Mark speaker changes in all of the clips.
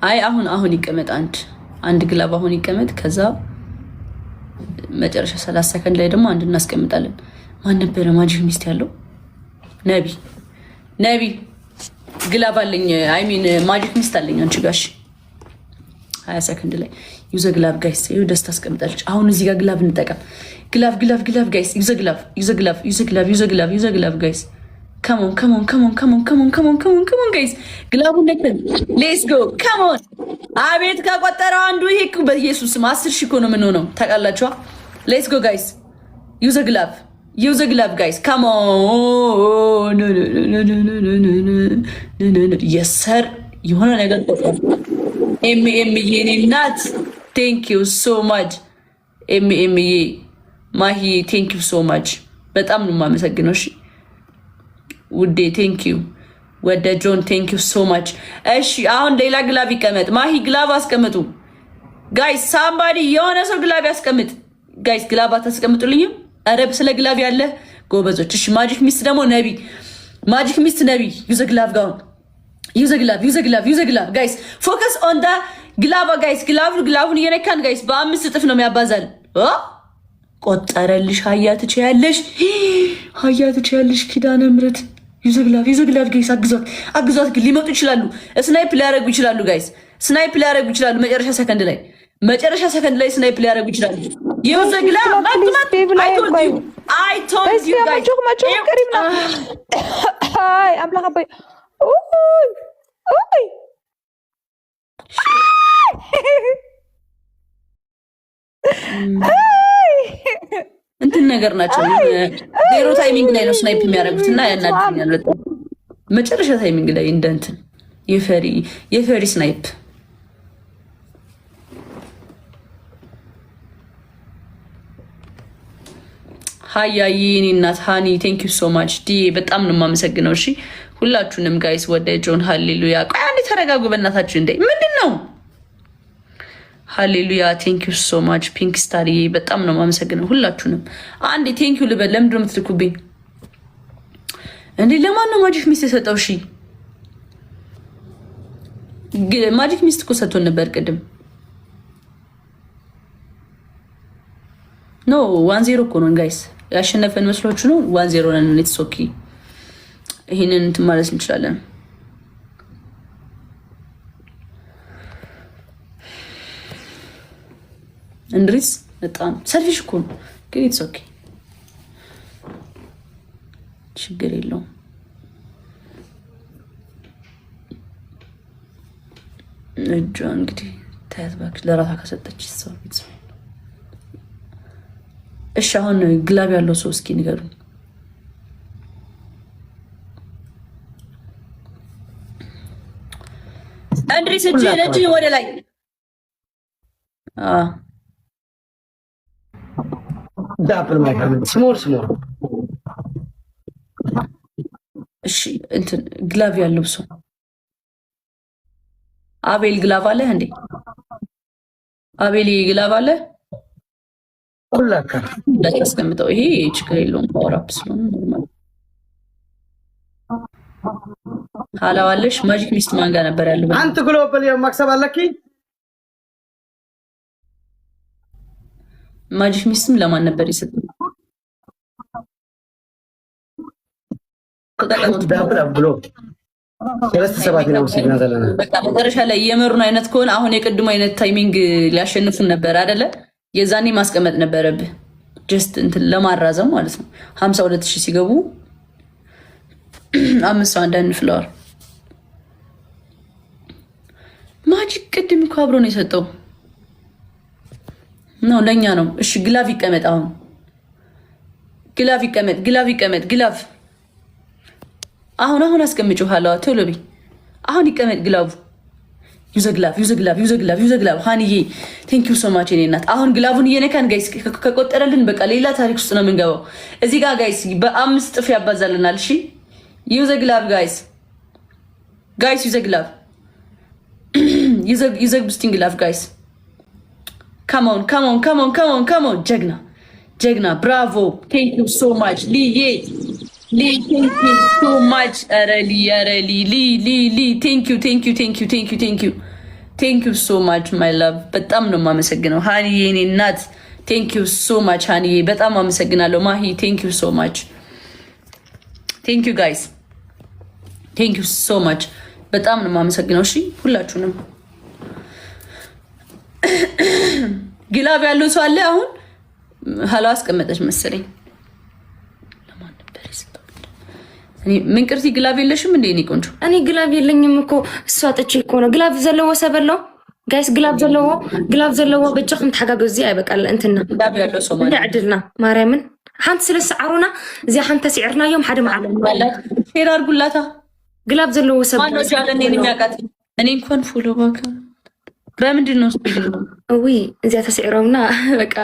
Speaker 1: አይ አሁን ይቀመጥ አንድ ግላብ አሁን ይቀመጥ። ከዛ መጨረሻ 30 ሰከንድ ላይ ደግሞ አንድ እናስቀምጣለን። ማን ነበረ ማጂክ ሚስት ያለው? ነቢ ግላብ አለኝ። አይ ሚን ማጂክ ሚስት አለኝ አንቺ ጋሽ 20 ሰከንድ ላይ ዩዘ ግላብ ጋይስ። ይኸው ደስታ አስቀምጣለች። አሁን እዚህ ጋር ግላብ እንጠቀም። ግላብ ጋይስ። ዩዘ ግላብ ጋይስ። Come on guys. ግላቡ ነክተን ሌትስ ጎ come on። አቤት ከቆጠረው አንዱ ይሄ በኢየሱስ ስም 10 ሺህ እኮ ነው የምንሆነው ታውቃላችሁ። ሌትስ ጎ ጋይስ ዩዘ ግላብ ጋይስ come on yes sir የሆነ ነገር ቆጠረ ኤም የኔ እናት thank you so much ኤም ማሂ thank you so much በጣም ነው የማመሰግነው። እሺ ውዴ ቴንክ ዩ ወደ ጆን ቴንክ ዩ ሶ ማች። እሺ አሁን ሌላ ግላብ ይቀመጥ። ማሂ ግላብ አስቀምጡ ጋይስ። ሳምባዲ የሆነ ሰው ግላብ ያስቀምጥ ጋይስ። ግላብ አታስቀምጡልኝም? አረብ ስለ ግላብ ያለ ጎበዞች። እሺ ማጂክ ሚስት ደግሞ ማጂክ ሚስት ነቢ ዩዘ ግላብ ጋውን ዩዘ ግላብ ጋይስ። ፎከስ ኦን ዳ ግላባ ጋይስ። ግላቡን እየነካን ጋይስ በ5 እጥፍ ነው የሚያባዛል። ቆጠረልሽ። ሀያ ትችያለሽ ኪዳነ ምሕረት ዩዘ ግላብ ጋይስ። አግዟት ግን ሊመጡ ይችላሉ። ስናይፕ ሊያረጉ ይችላሉ ጋይስ። መጨረሻ ሰከንድ ላይ ስናይፕ ሊያረጉ ይችላሉ። ዩዘ ግላብ I told you guys.
Speaker 2: አይ አምላክ አባይ
Speaker 1: እንትን ነገር ናቸው። ዜሮ ታይሚንግ ላይ ነው ስናይፕ የሚያደርጉት እና ያናድኛል በጣም። መጨረሻ ታይሚንግ ላይ እንደ እንትን የፈሪ ስናይፕ ሀያይ የኔ እናት ሃኒ ቴንክ ዩ ሶ ማች ዲ በጣም ነው የማመሰግነው። እሺ ሁላችሁንም ጋይስ ወደ ጆን ሃሌሉያ። ቆይ አንዴ ተረጋጉ በእናታችሁ። እንዴ ምንድን ነው? ሃሌሉያ ቴንክ ዩ ሶ ማች ፒንክ ስታር በጣም ነው የማመሰግነው ሁላችሁንም። አንዴ ቴንክ ዩ ልበል። ለምንድን ነው የምትልኩብኝ እንዴ? ለማን ነው ማጂክ ሚስት የሰጠው? እሺ ማጂክ ሚስት እኮ ሰጥቶን ነበር ቅድም። ኖ 1-0 እኮ ነው ጋይስ። ያሸነፈን መስሏችሁ ነው? 1-0 ነን። ኢትስ ኦኬ። ይሄንን እንትን ማለት እንችላለን። እንድሪስ በጣም ሰልፊሽ እኮ ነው ግን ኢትስ ኦኬ፣ ችግር የለውም። እጇ እንግዲህ ታያት እባክሽ ለራሷ ከሰጠች ሰው ቢትስ። እሺ አሁን ግላብ ያለው ሰው እስኪ ንገሩ። እንድሪስ እጅ ወደ ላይ
Speaker 3: ዳፕል ማይካል ስሞል
Speaker 1: እሺ እንትን ግላቭ ያለው ሰው አቤል ግላቭ አለ እንዴ? አቤል ግላቭ አለ
Speaker 3: ሁላካ
Speaker 1: እንዳስቀምጠው። ይሄ ችግር የለውም ፓወር አፕ ስለሆነ ኖርማል። ሀላዋለሽ ማጂክ ሚስት ማን ጋር ነበር ያለው?
Speaker 3: አንተ ግሎባል የማክሰብ አለኪ
Speaker 1: ማጂክ ሚስትም ለማን ነበር ይሰጥ? በቃ መጨረሻ ላይ የመሩን አይነት ከሆነ አሁን የቅድሙ አይነት ታይሚንግ ሊያሸንፉን ነበር አይደለ? የዛኔ ማስቀመጥ ነበረብህ ጀስት እንትን ለማራዘም ማለት ነው። 52,000 ሲገቡ 5 ፍላወር ማጂክ ቅድም እኮ አብሮ ነው የሰጠው ነው ለኛ ነው። እሺ ግላቭ ይቀመጥ። አሁን ግላቭ ይቀመጥ። ግላቭ አሁን አስቀምጪው ኋላዋ ቶሎ በይ። አሁን ይቀመጥ ግላቭ። ዩዘ ግላቭ ሃኒዬ ቴንክ ዩ ሶ ማች የኔ እናት። አሁን ግላቡን እየነካን ጋይስ ከቆጠረልን በቃ ሌላ ታሪክ ውስጥ ነው የምንገባው። እዚህ ጋር ጋይስ በ5 ጥፍ ያባዛልናል። እሺ ዩዘ ግላቭ ጋይስ ዩዘ ግላቭ ዩዘ ብስቲንግ ግላቭ ጋይስ Come on. ጀግና ብራቮ ቴንክ ዩ ሶ ማች ሊ ቴንክ ዩ ሶ ማች። ኧረ ሊ ቴንክ ዩ ቴንክ ዩ ሶ ማች ማይ ላቭ በጣም ነው የማመሰግነው ሃኒዬ የኔ እናት ቴንክ ዩ ሶ ማች ሃኒዬ በጣም አመሰግናለሁ ማሂ ቴንክ ዩ ሶ ማች ቴንክ ዩ ጋይስ ቴንክ ዩ ሶ ማች በጣም ነው የማመሰግነው እሺ ሁላችሁንም ግላብ ያለው ሰው አለ አሁን ሀሎ አስቀመጠች መሰለኝ ለማን ነበር ይስጣው እኔ ምን ቅርቲ ግላብ የለሽም እንዴ እኔ ቆንጆ
Speaker 2: እኔ ግላብ የለኝም እኮ እሷ አጥቼ እኮ ነው ግላብ ዘለዎ ሰበለው ጋይስ ግላብ ዘለዎ በጭቅም ተሐጋገዚ አይበቃል እንትና
Speaker 1: ግላብ ያለው ሰው ማለት
Speaker 2: ያድልና ማርያምን ሓንት ስለሰዓሩና እዚ ሓንተ ሲዕርና ዮም ሓደ ማዓለም
Speaker 1: ማለት ሼር አድርጉላታ ግላብ ዘለዎ ሰበለው ማን ነው ጃለኔ የሚያቃት እኔ እንኳን ፎሎ ባካ በምንድን ነው ስፒሊንግ
Speaker 2: ወይ እዚ ተሰዕሮምና በቃ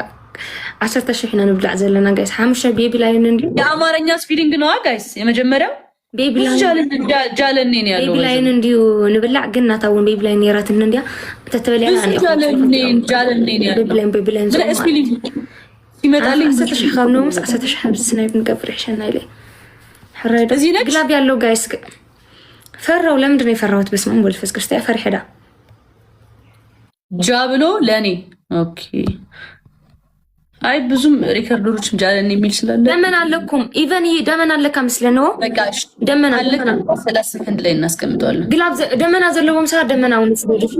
Speaker 2: 10,000 ኢና ንብላዕ ዘለና ጋይስ 5 ቤቢ ላይን እንዴ
Speaker 1: የአማርኛ ስፒሊንግ ነው ጋይስ የመጀመሪያው ቤቢ ላይን ጃለኔ ነው ያለው
Speaker 2: ቤቢ ላይን እንዲው ንብላዕ ግን ናታውን ቤቢ ላይን የራትን እንዲያ ተተበለና ነው
Speaker 1: ጃለኔ ነው ያለው
Speaker 2: ቤቢ ላይን
Speaker 1: ስፒሊንግ ይመጣልኝ
Speaker 2: 10,000 ካብነው 10,000 ስናይፕ ንቀብር ይሸና ይለ حرد ግላብ ያለው ጋይስ ፈራው ለምንድን ነው የፈራሁት በስመ አብ ወልፈስ ክርስቲያ ፈርሄዳ ጃብሎ ለኔ ኦኬ አይ ብዙም ሪከርደሮችም ጃለኔ የሚል ስላለ ደመና አለኩም ኢቨን ይሄ ደመና አለካ መስለነው በቃሽ ደመና አለካ ስለስንት ላይ እናስቀምጣለን ግላብ ደመና ዘለውም ሰራ ደመናውን ስለዚህ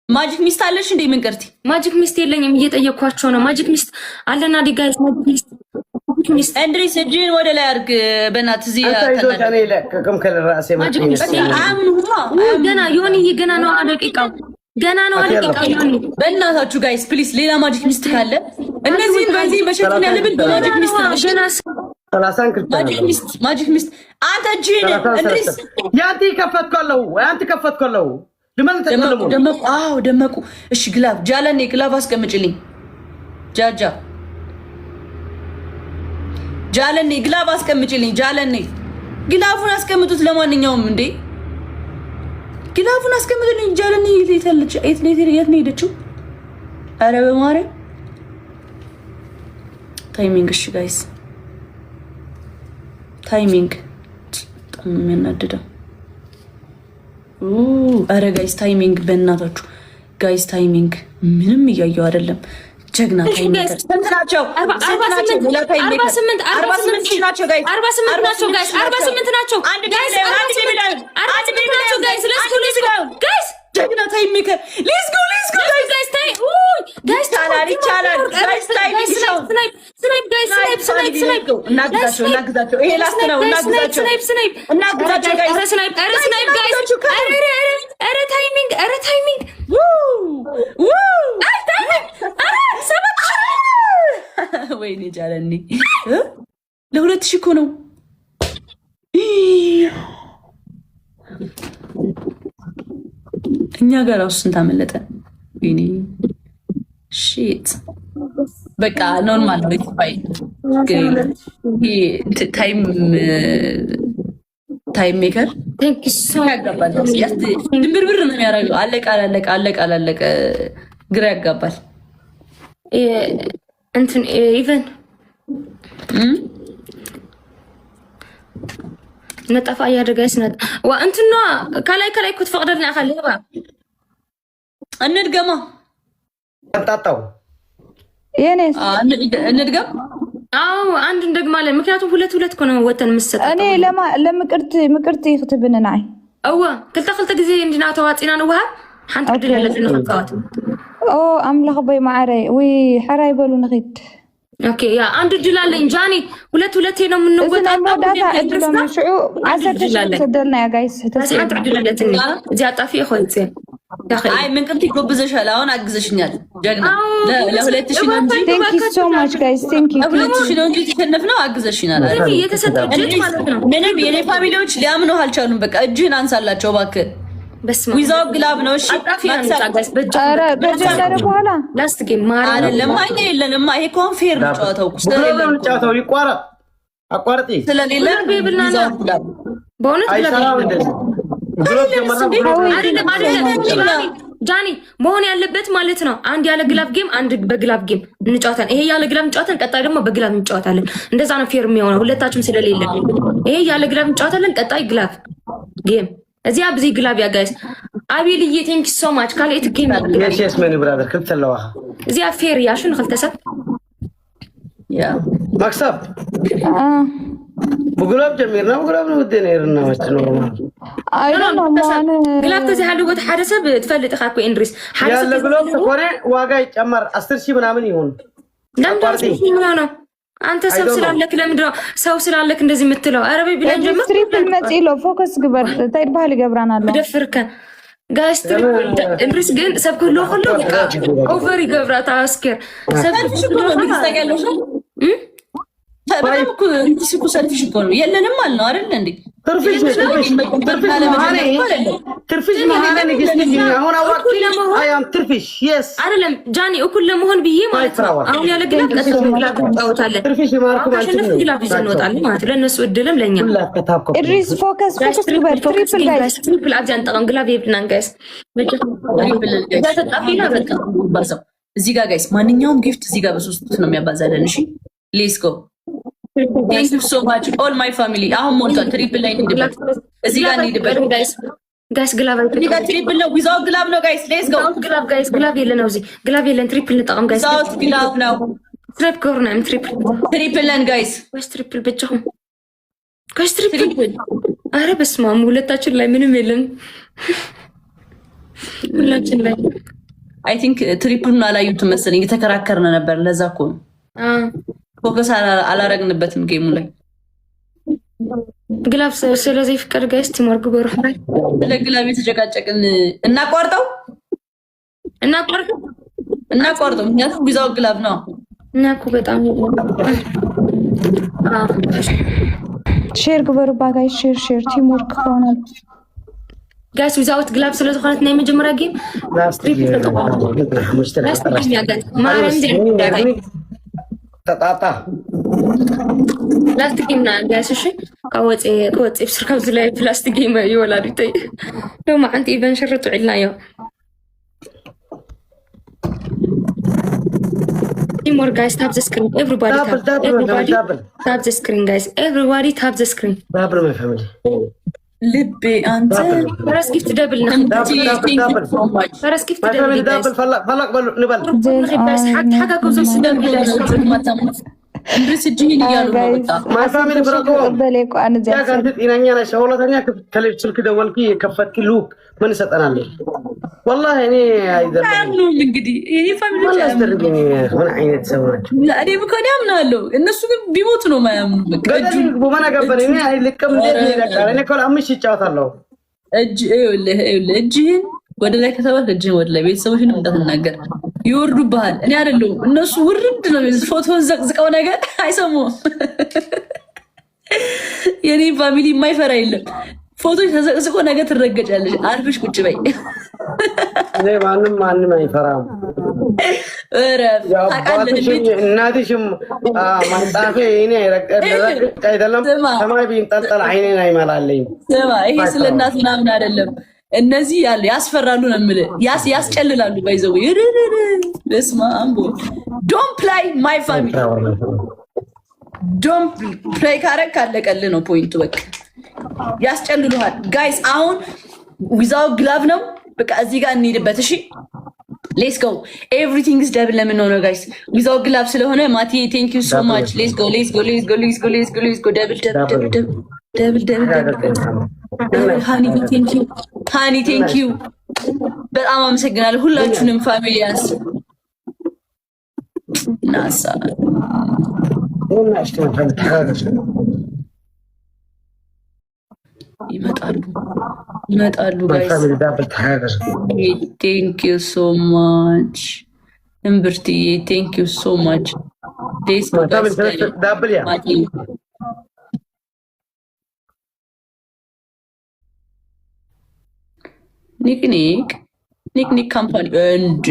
Speaker 2: ማጂክ ሚስት አለሽ እንዴ ምን ቀርቲ ማጂክ ሚስት የለኝም እየጠየኳቸው ነው ማጂክ ሚስት አለና ዲጋይስ ማጂክ ሚስት እንድሪስ እጅን ወደ ላይ አርግ በእናት እዚህ
Speaker 3: ታናለ ለከም ከለራሴ
Speaker 2: ማጂክ ሚስት ገና ዮኒ ገና ነው ደቂቃው ገና ነው ደቂቃው ዮኒ በእናታችሁ ጋይስ ፕሊዝ ሌላ ማጂክ ሚስት ካለ እነዚህን በዚህ መሸፈን ያለብን በማጂክ ሚስት ነው ገና
Speaker 3: 30 ክርስቲያን
Speaker 1: ማጂክ ሚስት አንተ እጅን እንድሪስ
Speaker 3: ያንተ ከፈትከለው ለምን ተቀለሙ
Speaker 1: ደመቁ አዎ ደመቁ እሺ ግላብ ጃለኔ ግላብ አስቀምጭልኝ ጃጃ ጃለኔ ግላብ አስቀምጭልኝ ጃለኔ ግላቡን አስቀምጡት ለማንኛውም እንዴ ግላቡን አስቀምጡልኝ ጃለኔ የት ነው ሄደችው አረ በማርያም ታይሚንግ እሺ ጋይስ ታይሚንግ በጣም የሚያናድደው አረ ጋይስ ታይሚንግ በእናታችሁ ጋይስ ታይሚንግ ምንም እያየው አይደለም ጀግና ታይሚንግ ስንት ናቸው 48 ናቸው ጋይስ 48 ናቸው ጋይስ ጋይስ ጀግና ታይሚንግ ሌትስ ጎ ጋይስ ጋይስ ታላሪ ቻላል ጋይስ ስናይፕ ጋይስ እናግዛቸው ይሄ ላስት ነው እናግዛቸው ጋይስ ስናይፕ ጋይስ አረ ታይሚንግ ወይኔ ጃለኔ ለ2000 እኮ ነው እኛ ጋር ራሱ ስንት አመለጠ ወይኔ ሺት በቃ ኖርማል ነው ይፋይ ታይም ሜከር ቴንክ ዩ ሶ ያጋባል ድንብርብር ነው የሚያደርገው አለቀ ግራ ያጋባል እንትን ኢቨን ነጠፋ ያደርጋይስ እንትና ከላይ እኮ ተፈቅደልና አካል እንድገማ
Speaker 3: አጣጣው
Speaker 4: የኔስ
Speaker 1: እንድገም
Speaker 2: አው አንድ እንደግማለን ምክንያቱም ሁለት እኮ ነው ወተን መስጠት
Speaker 4: እኔ ለምቅርቲ ይክትብን ናይ
Speaker 2: አዋ ክልተ ጊዜ እንዲና ተዋጽና ነው ውሃ ሓንቲ ድል ለዝነ ፈቃት
Speaker 4: አምላኽ በይ ማዕረይ ወይ ሓራይ በሉ ንኺድ
Speaker 2: ኦኬ ያ አንድ ድል አለኝ ጃኒ ሁለት ነው የምንወጣው
Speaker 4: ዳታ እድሎ መስዑ 10 ተደልና ያ ጋይስ
Speaker 2: ተስሓት ድልለትኒ እዚ አጣፊ ይኾንጽ
Speaker 1: አይ ምን ቅምቲ ጎብዘሻል አሁን አግዘሽኛል ጀግና ለ2000 ነው እንጂ
Speaker 4: ቴንክ ዩ ሶ ማች ጋይስ ቴንክ ዩ
Speaker 1: 2000 ነው እንጂ ተሸነፍነው አግዘሽኛል
Speaker 2: አይደል የተሰጠች ማለት ነው
Speaker 1: ምንም የኔ ፋሚሊዎች ሊያምኑ አልቻሉም በቃ እጅህን አንሳላቸው እባክህ
Speaker 2: በስመ
Speaker 1: ዊዛው ግላብ ነው እሺ
Speaker 4: ኧረ በጀመረ በኋላ
Speaker 2: ላስት ጌም ማራ
Speaker 1: አይደለም ማኛ የለንም ይሄ ኮንፌር ነው ጨዋታው
Speaker 3: ስለሌለ ጨዋታው ይቋረጥ አቋርጥ
Speaker 1: ስለሌለ ዊዛው ግላብ
Speaker 2: በእውነት ጃኒ መሆን ያለበት ማለት ነው አንድ ያለ ግላብ ጌም አንድ በግላብ ጌም እንጫወታለን ይሄ ያለ ግላብ እንጫወታለን ቀጣይ ደግሞ በግላብ እንጫወታለን እንደዛ ነው ፌር የሚሆነው ሁለታችሁም ስለሌለ ይሄ ያለ ግላብ እንጫወታለን ቀጣይ ግላብ ጌም እዚያ ብዙ ግላብ ያ ጋይስ አቤልዬ ቴንክ ዩ ሶ ማች ካልእት ጌም
Speaker 3: يس ماني برادر كنت لواها
Speaker 2: እዚኣ ፌር እያ ሽን ክልተሰብ
Speaker 1: ያ
Speaker 3: مكسب بقولاب جميرنا بقولاب نودينا يرنا ماشي
Speaker 2: ግላብ ተዚ ሃሉ ቦታ ሓደ ሰብ ትፈልጥ ኢኻ ኮ ኢንድሪስ ሓደ ሰብ
Speaker 3: ያለ ግሎብ ተኮነ ዋጋ ይጨመር 10,000 ምናምን ይሁን
Speaker 2: ለምን አንተ ሰው ስላለክ ለምንድን ነው ሰው ስላለክ እንደዚህ የምትለው? አረ በይ ብለን ጀመር
Speaker 4: ትሪፕል መጽሎ ፎከስ ግበር ታይድ ባህል ይገብራናል
Speaker 2: ደፍርከ ጋይስ ትሪፕል ኢንድሪስ ግን ሰብ ሁሉ ኦቨር ይገብራታ አስከር ሰብ ሁሉ ይስተጋለሽ
Speaker 1: ታዲያ እኮ ሰልፊሽ እኮ ነው የለንም ማለት ነው አይደል እንዴ?
Speaker 3: ትርፊሽ ማሃና ንግስት አሁን አዋቂ አያም ትርፊሽ yes
Speaker 2: አይደለም ጃኒ እኩል ለመሆን ብዬ ማለት ነው። አሁን ያለ ግላብ ተጣውታለን
Speaker 3: ትርፊሽ ማርኩ ማለት ነው።
Speaker 2: ግላብ ይዘንወጣል ማለት ለነሱ እድልም ለኛ
Speaker 4: ኢድሪስ ፎከስ ግበር ትሪፕል ጋይስ
Speaker 2: ትሪፕል አብዛን ጠቀም ግላብ ይብናን ጋይስ
Speaker 1: እዚህ ጋር ጋይስ ማንኛውም ጊፍት እዚህ ጋር በሶስት ነው የሚያባዛለን። እሺ ሌትስ ጎ Thank you so much all my family አሁን ሞልቷል ትሪፕል ላይ እንድብለት እዚህ ጋር እንድብለት
Speaker 2: ጋይስ ግላብ
Speaker 1: እዚህ ጋር ትሪፕል ነው ዊዛውት ግላብ ነው ጋይስ ሌትስ ጎ
Speaker 2: ግላብ ጋይስ ግላብ የለን ነው እዚህ ግላብ የለን ትሪፕል እንጠቀም ጋይስ
Speaker 1: ዊዛውት ግላብ ነው
Speaker 2: ትሪፕ ኮርነም
Speaker 1: ትሪፕል ለን ጋይስ
Speaker 2: ጋይስ ትሪፕል ብቻውን ጋይስ ትሪፕል አረ በስመ አብ ሁለታችን ላይ ምንም የለም ሁላችን ላይ
Speaker 1: አይ ቲንክ ትሪፕሉን አላዩትም መሰለኝ እየተከራከርን ነበር ለዛ እኮ ነው ፎከስ አላረግንበትም ጌሙ ላይ
Speaker 2: ግላብ ስለዚህ ፍቅር ጋይስ ቲምወርክ በሩህ ላይ
Speaker 1: ለግላብ የተጨቃጨቅን እናቋርጠው ምክንያቱም ቢዛው ግላብ ነው
Speaker 2: እና እኮ በጣም
Speaker 4: ሼር ግበሩ ባጋይ ሼር ቲምወርክ ሆነ
Speaker 2: ጋይስ ዊዛውት ግላብ ስለተኾነት ናይ መጀመሪያ ጌም
Speaker 3: ተጣጣ
Speaker 2: ፕላስቲክ እና ጋይስ እሺ ከወጪ ብስርካብ ዝላይ ፕላስቲክ ይወላዱ ታይ ደማ አንተ ኢቨን ሽርጡ ዒልናዮ More guys tap the screen everybody tap the screen guys everybody tap the screen
Speaker 3: double my family
Speaker 1: ልቤ አንተ
Speaker 2: ፈረስ ጊፍት ደብል ነው ፈረስ ጊፍት ደብል
Speaker 3: ፈላቅ በሉ ንበል
Speaker 2: በስ حاجه كوزو سدم
Speaker 1: እንድሪስ እጅህን እያሉ ነው በቃ
Speaker 3: ማይ ፋሚሊ ብሮኮ
Speaker 4: በሌቆ አንዘ
Speaker 3: ያ ካንተ ጤናኛ ነሽ ሁለተኛ ከሌላ ስልክ ደወልኩ ከፈትክ ሉክ ምን ሰጠናል والله እኔ አይደለም
Speaker 1: እንግዲህ ይሄ ፋሚሊ
Speaker 3: ያስተርገኝ ሆነ አይነት ሰው ናቸው
Speaker 1: እኔ ብከዳ ምናለው እነሱ ግን ቢሞት ነው ማያምኑ በቃ
Speaker 3: እጁ በማና ገበር እኔ አይልቀም እንዴት ይለቃል እኔ ኮላ አምሽ ይጫወታለሁ እጅህን ወደ ላይ ከተባለ እጅህን ወደ ላይ ቤተሰቦችን እንዳትናገር ይወርዱብሃል እኔ አይደለም እነሱ ውርድ ነው ፎቶን ዘቅዝቀው ነገር አይሰሙም የኔ ፋሚሊ የማይፈራ የለም ፎቶ ተዘቅዝቆ ነገር ትረገጫለሽ አርፍሽ ቁጭ በይ እኔ ማንም አይፈራም እናትሽም ማንጣፌ እኔ አይደለም ሰማይ ቢንጠልጠል አይኔን አይመላለኝ
Speaker 1: ስማ ይሄ ስለ እናት ምናምን አይደለም እነዚህ ያለ ያስፈራሉ ነው የምልህ ያስጨልላሉ ባይዘው በስመ አብ ዶንት ፕላይ ማይ ፋሚሊ ዶንት ፕላይ ካረክ ካለቀል ነው ፖይንቱ በቃ ያስጨልሉሃል ጋይስ አሁን ዊዛውት ግላቭ ነው በቃ እዚህ ጋር እንሂድበት እሺ ሌትስ ጎ ኤቭሪቲንግ ኢዝ ደብል ለምን ነው ጋይስ ዊዛውት ግላቭ ስለሆነ ማቲ ቴንክ ዩ ሶ ማች ሌትስ ጎ ደብል ሃኒ ቴንክ ዩ በጣም አመሰግናለሁ ሁላችሁንም ፋሚሊያንስ ናሳ ይመጣሉ ጋይስ ቴንክ ዩ ሶ ማች እምብርትዬ ቴንክ ዩ ሶ ማች ዴስ ኒክ ካምፓኒ እንዴ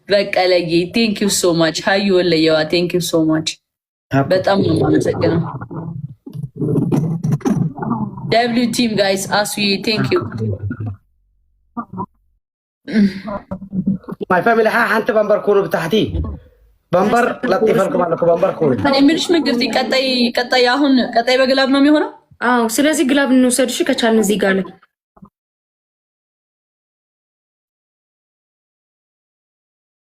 Speaker 1: በቀለ ቴንክ ዩ ሶ ማች ሀዩ ወለየዋ ቴንክ ዩ ሶ ማች በጣም ነው የማመሰግነው ደብሊው ቲም ጋይስ አስዊ ቴንክ ዩ
Speaker 3: ማይ ፋሚሊ አንተ በንበር ኮኑ በታህቲ በንበር ለጥፈልኩም አለኩ በንበር ኮኑ
Speaker 1: እኔ ምንሽ ምግርቲ ቀጣይ አሁን ቀጣይ በግላብ ነው የሚሆነው
Speaker 2: አዎ ስለዚህ ግላብ እንውሰድሽ ከቻልን እዚህ ጋር